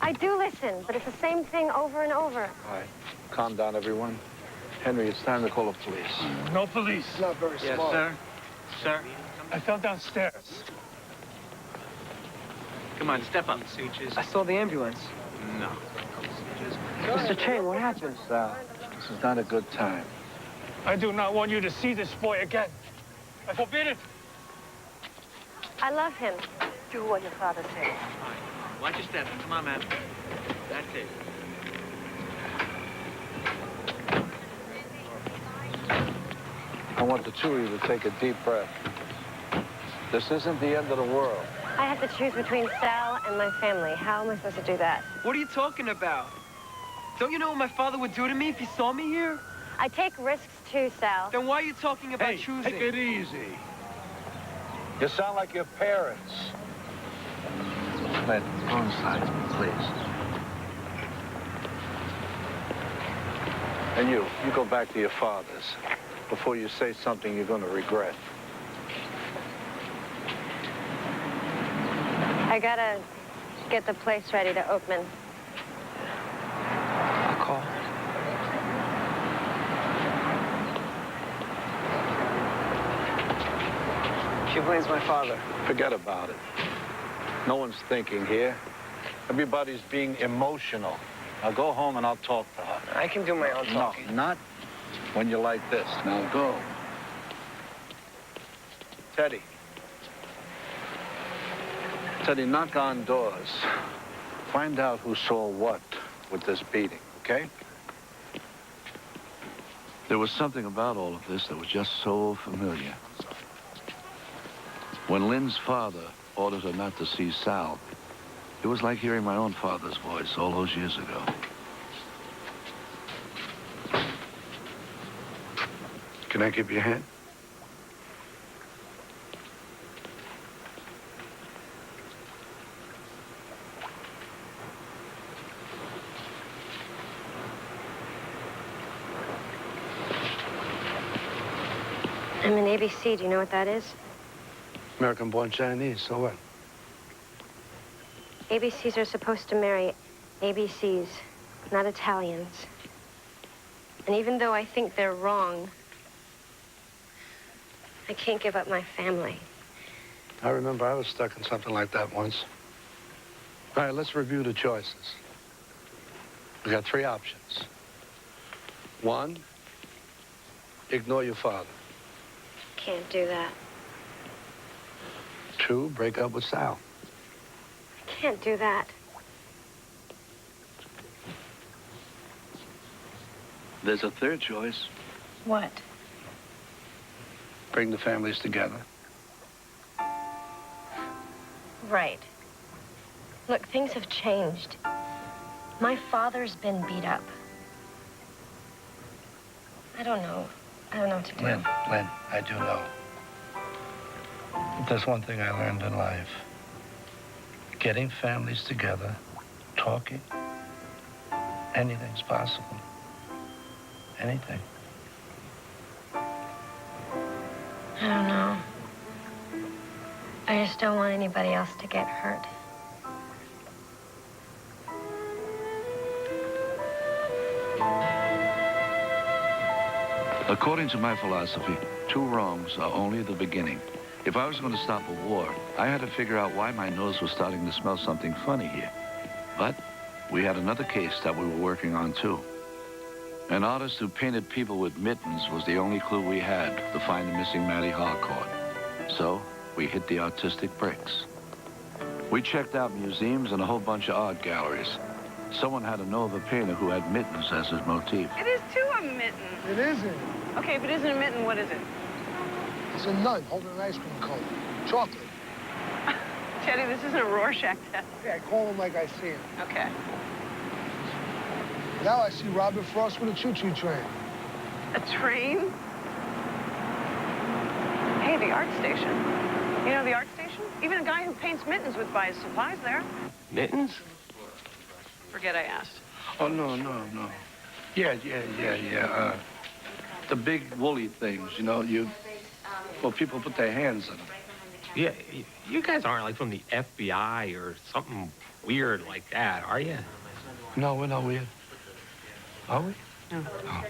I do listen, but it's the same thing over and over. All right, calm down, everyone. Henry, it's time to call the police. No police. It's not very Yes, smart. sir. Sir, I fell downstairs. Come on, step up. I saw the ambulance. No. Mr. Chang, what happened? Sal, this is not a good time. I do not want you to see this boy again. I forbid it. I love him. Do what your father says. Watch your step. Come on, man. That's it. I want the two of you to take a deep breath. This isn't the end of the world. I have to choose between Sal and my family. How am I supposed to do that? What are you talking about? Don't you know what my father would do to me if he saw me here? I take risks too, Sal. Then why are you talking about choosing? Take it easy. You sound like your parents. Lynn, go inside, please. And you go back to your father's before you say something you're going to regret. I gotta get the place ready to open. I'll call. She blames my father. Forget about it. No one's thinking here. Everybody's being emotional. Now go home and I'll talk to her. I can do my own talking. No, not when you're like this. Now go. Teddy. Teddy, knock on doors. Find out who saw what with this beating, okay? There was something about all of this that was just so familiar. When Lynn's father ordered her not to see Sal, it was like hearing my own father's voice all those years ago. Can I give you a hand? I'm an ABC. Do you know what that is? American-born Chinese, so what? ABCs are supposed to marry ABCs, not Italians. And even though I think they're wrong, I can't give up my family. I remember I was stuck in something like that once. All right, let's review the choices. We got three options. One, ignore your father. Can't do that. Two, break up with Sal. I can't do that. There's a third choice. What? Bring the families together. Right. Look, things have changed. My father's been beat up. I don't know. I don't know what to do. Lynn, I do know. But there's one thing I learned in life. Getting families together, talking, anything's possible. Anything. I don't know. I just don't want anybody else to get hurt. According to my philosophy, two wrongs are only the beginning. If I was going to stop a war, I had to figure out why my nose was starting to smell something funny here. But we had another case that we were working on, too. An artist who painted people with mittens was the only clue we had to find the missing Mattie Harcourt. So we hit the artistic bricks. We checked out museums and a whole bunch of art galleries. Someone had to know of a painter who had mittens as his motif. It is too a mitten. It isn't. Okay, if it isn't a mitten, what is it? It's a nun holding an ice cream cone. Chocolate. Teddy, this isn't a Rorschach test. Yeah, I call him like I see him. Okay. Now I see Robert Frost with a choo-choo train. A train? Hey, the art station. You know the art station? Even a guy who paints mittens would buy his supplies there. Mittens? Forget I asked. Oh, no. Yeah. The big woolly things, you know, well, people put their hands in them. Yeah, you guys aren't like from the FBI or something weird like that, are you? No, we're not weird. Are we? No. Oh.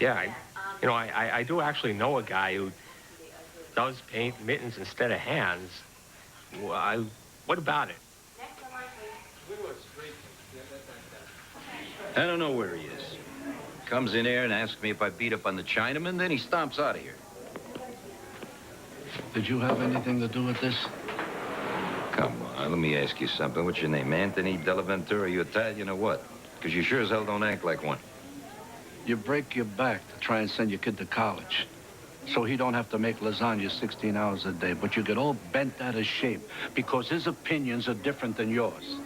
Yeah, I do actually know a guy who does paint mittens instead of hands. What about it? I don't know where he is. Comes in here and asks me if I beat up on the Chinaman, then he stomps out of here. Did you have anything to do with this? Come on, let me ask you something. What's your name, Anthony Dellaventura? You Italian or what? Because you sure as hell don't act like one. You break your back to try and send your kid to college, so he don't have to make lasagna 16 hours a day, but you get all bent out of shape because his opinions are different than yours.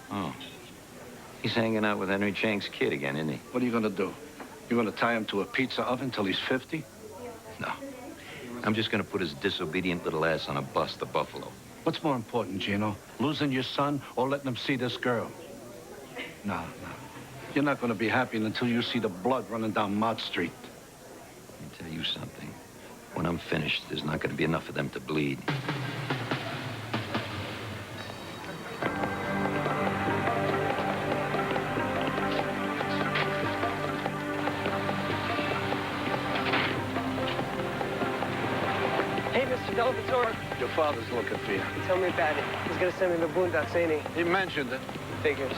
Oh. He's hanging out with Henry Chang's kid again, isn't he? What are you going to do? You're going to tie him to a pizza oven till he's 50? No. I'm just going to put his disobedient little ass on a bus to Buffalo. What's more important, Gino? Losing your son or letting him see this girl? No. You're not going to be happy until you see the blood running down Mott Street. Let me tell you something. When I'm finished, there's not going to be enough of them to bleed. Hey, Mr. Dellaventura. Your father's looking for you. Tell me about it. He's gonna send me to the boondocks, ain't he? He mentioned it. Figures.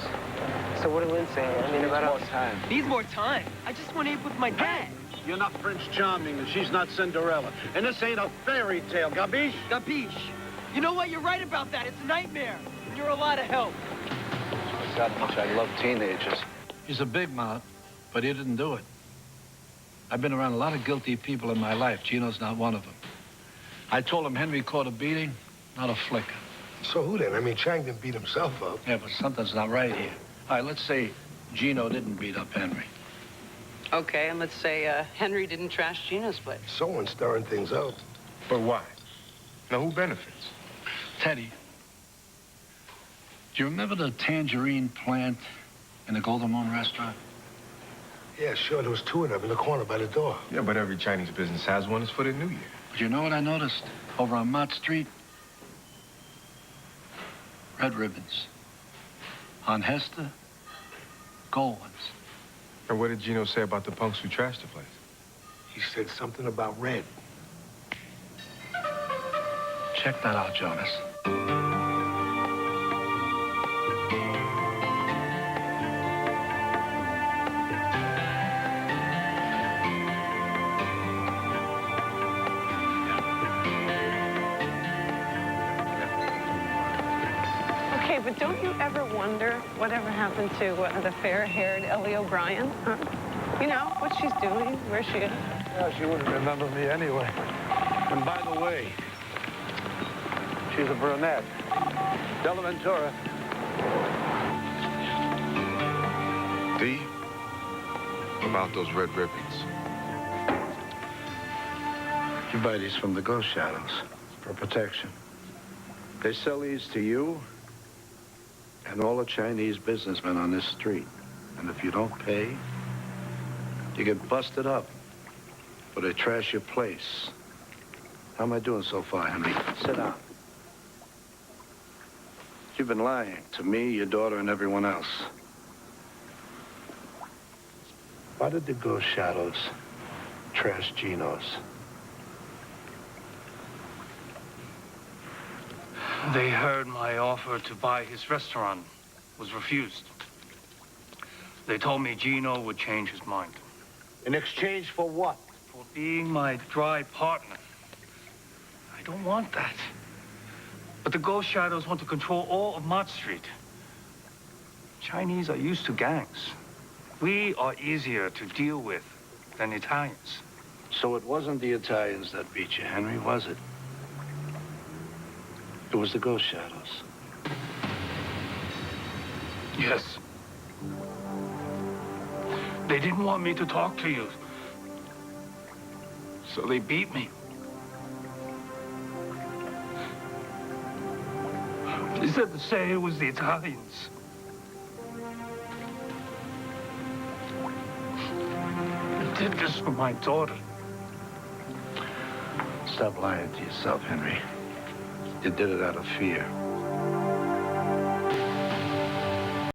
So what did Lynn say? I mean, about more us. time. Needs more time. I just want to eat with my dad. You're not Prince Charming, and she's not Cinderella. And this ain't a fairy tale, gabish? Gabish. You know what? You're right about that. It's a nightmare. And you're a lot of help. That's how much I love teenagers. He's a big mouth, but he didn't do it. I've been around a lot of guilty people in my life. Gino's not one of them. I told him Henry caught a beating, not a flicker. So who then? I mean, Chang didn't beat himself up. Yeah, but something's not right here. All right, let's say Gino didn't beat up Henry. Okay, and let's say Henry didn't trash Gino's place. Someone's stirring things up. But why? Now, who benefits? Teddy, do you remember the tangerine plant in the Golden Moon restaurant? Yeah, sure. There was two of them in the corner by the door. Yeah, but every Chinese business has one. It's for the New Year. But you know what I noticed? Over on Mott Street? Red ribbons. On Hester, gold ones. And what did Gino say about the punks who trashed the place? He said something about red. Check that out, Jonas. Okay, but don't you ever wonder whatever happened to the fair-haired Ellie O'Brien? Huh? You know, what she's doing, where she is. Yeah, she wouldn't remember me anyway. And by the way, she's a brunette. Dellaventura. D, about those red ribbons. You buy these from the Ghost Shadows for protection. They sell these to you and all the Chinese businessmen on this street. And if you don't pay, you get busted up or they trash your place. How am I doing so far, Henry? Sit down. You've been lying to me, your daughter, and everyone else. Why did the Ghost Shadows trash Gino's? They heard my offer to buy his restaurant was refused. They told me Gino would change his mind. In exchange for what? For being my dry partner. I don't want that. But the Ghost Shadows want to control all of Mott Street. Chinese are used to gangs. We are easier to deal with than Italians. So it wasn't the Italians that beat you, Henry, was it? It was the Ghost Shadows. Yes. They didn't want me to talk to you. So they beat me. They said to say it was the Italians. They did this for my daughter. Stop lying to yourself, Henry. You did it out of fear.